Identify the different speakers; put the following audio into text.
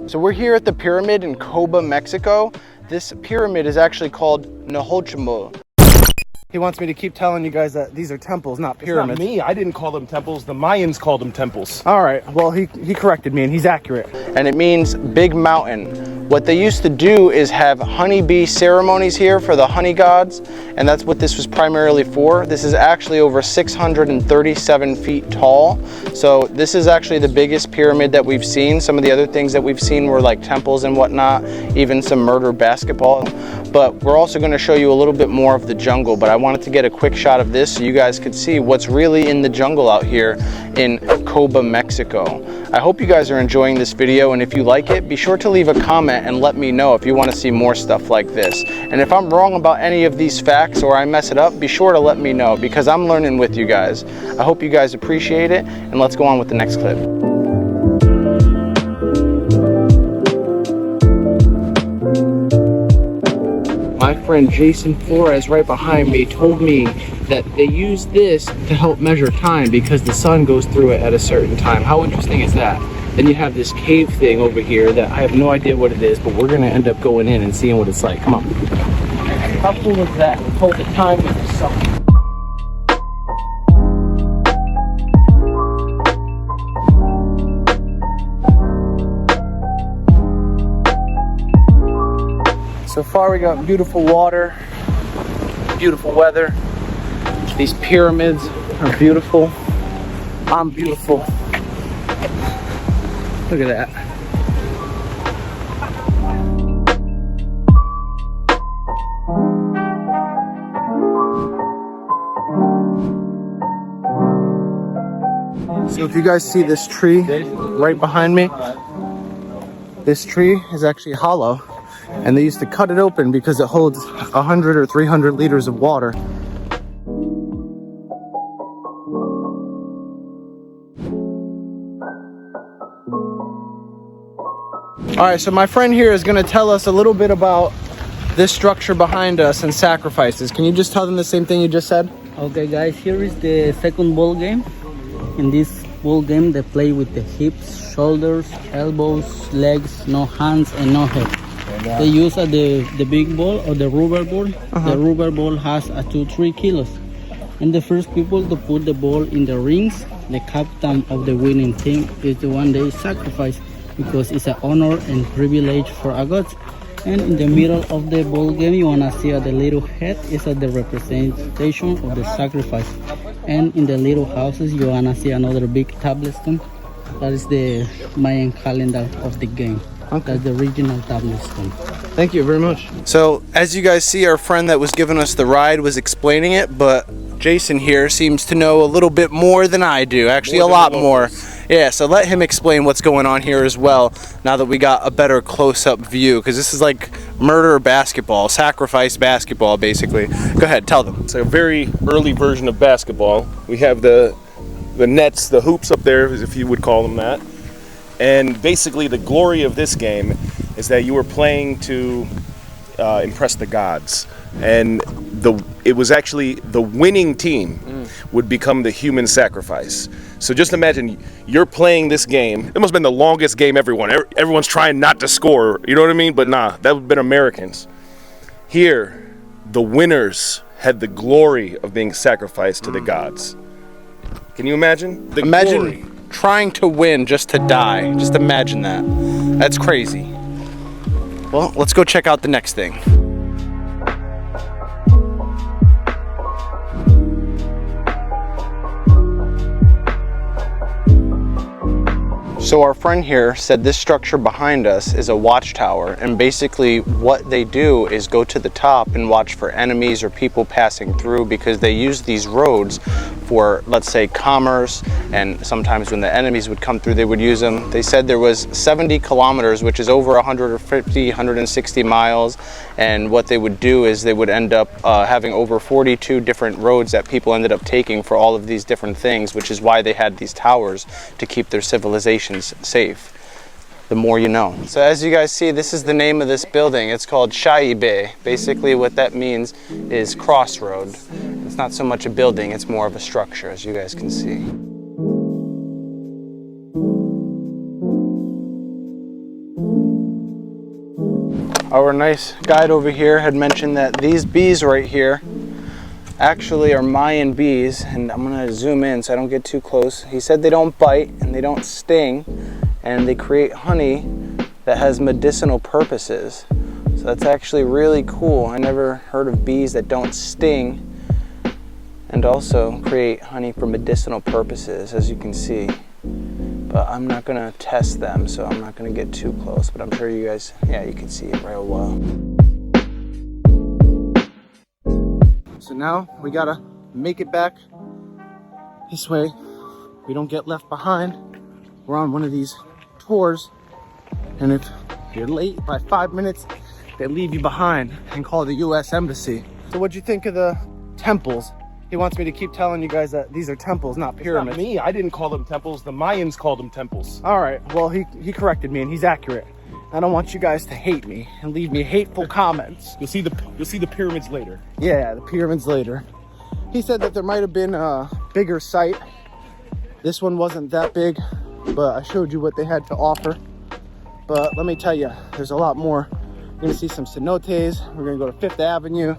Speaker 1: So we're here at the pyramid in Coba, Mexico. This pyramid is actually called Nohoch Mul. He wants me to keep telling you guys that these are temples, not pyramids.
Speaker 2: It's not me. I didn't call them temples. The Mayans called them temples.
Speaker 1: All right, well, he corrected me and he's accurate. And it means big mountain. What they used to do is have honeybee ceremonies here for the honey gods, and that's what this was primarily for. This is actually over 637 feet tall. So this is actually the biggest pyramid that we've seen. Some of the other things that we've seen were like temples and whatnot, even some murder basketball. But we're also going to show you a little bit more of the jungle, but I wanted to get a quick shot of this so you guys could see what's really in the jungle out here in Coba, Mexico. I hope you guys are enjoying this video, and if you like it, be sure to leave a comment and let me know if you want to see more stuff like this. And if I'm wrong about any of these facts or I mess it up, be sure to let me know because I'm learning with you guys. I hope you guys appreciate it, and let's go on with the next clip. My friend Jason Flores right behind me told me that they use this to help measure time because the sun goes through it at a certain time. How interesting is that? Then you have this cave thing over here that I have no idea what it is, but we're gonna end up going in and seeing what it's like. Come on. How cool is that? Let's hold the time with the sun. So far we got beautiful water, beautiful weather. These pyramids are beautiful. I'm beautiful. Look at that. So if you guys see this tree right behind me, this tree is actually hollow. And they used to cut it open because it holds 100 or 300 liters of water. All right, so my friend here is going to tell us a little bit about this structure behind us and sacrifices. Can you just tell them the same thing you just said?
Speaker 3: Okay guys, here is the second ball game. In this ball game they play with the hips, shoulders, elbows, legs, no hands and no head. They use the big ball or the rubber ball. The rubber ball has 2-3 kilos. And the first people to put the ball in the rings, the captain of the winning team is the one they sacrifice because it's an honor and privilege for a god. And in the middle of the ball game, you wanna see the little head is the representation of the sacrifice. And in the little houses, you wanna see another big tablet stone. That is the Mayan calendar of the game. Okay. That's the original tablet stone.
Speaker 1: Thank you very much. So as you guys see, our friend that was giving us the ride was explaining it, but Jason here seems to know a little bit more than I do. Actually, a lot more. Yeah, so let him explain what's going on here as well, now that we got a better close-up view, because this is like murder basketball, sacrifice basketball, basically. Go ahead, tell them.
Speaker 2: It's a very early version of basketball. We have the nets, the hoops up there, if you would call them that. And basically the glory of this game is that you were playing to impress the gods. And it was actually the winning team would become the human sacrifice. So just imagine you're playing this game. It must have been the longest game everyone's trying not to score, you know what I mean? But nah, that would have been Americans. Here, the winners had the glory of being sacrificed to the gods. Can you imagine?
Speaker 1: Imagine
Speaker 2: glory.
Speaker 1: Trying to win just to die. Just imagine that. That's crazy. Well, let's go check out the next thing. So our friend here said this structure behind us is a watchtower, and basically what they do is go to the top and watch for enemies or people passing through, because they use these roads for, let's say, commerce, and sometimes when the enemies would come through they would use them. They said there was 70 kilometers, which is over 150, 160 miles, and what they would do is they would end up having over 42 different roads that people ended up taking for all of these different things, which is why they had these towers to keep their civilizations safe. The more you know. So as you guys see, this is the name of this building. It's called Shaibe. Basically what that means is crossroad. It's not so much a building, it's more of a structure, as you guys can see. Our nice guide over here had mentioned that these bees right here actually are Mayan bees, and I'm gonna zoom in so I don't get too close. He said they don't bite and they don't sting, and they create honey that has medicinal purposes. So that's actually really cool. I never heard of bees that don't sting and also create honey for medicinal purposes, as you can see. But I'm not gonna test them, so I'm not gonna get too close, but I'm sure you guys, yeah, you can see it real well. So now we gotta make it back this way. We don't get left behind. We're on one of these tours, and if you're late by 5 minutes, they leave you behind and call the US Embassy. So what'd you think of the temples? He wants me to keep telling you guys that these are temples, not pyramids.
Speaker 2: Not me. I didn't call them temples. The Mayans called them temples.
Speaker 1: All right, well, he corrected me, and he's accurate. I don't want you guys to hate me and leave me hateful comments.
Speaker 2: You'll see the pyramids later.
Speaker 1: Yeah, the pyramids later. He said that there might have been a bigger site. This one wasn't that big, but I showed you what they had to offer. But let me tell you, there's a lot more. You're gonna see some cenotes. We're gonna go to 5th Avenue.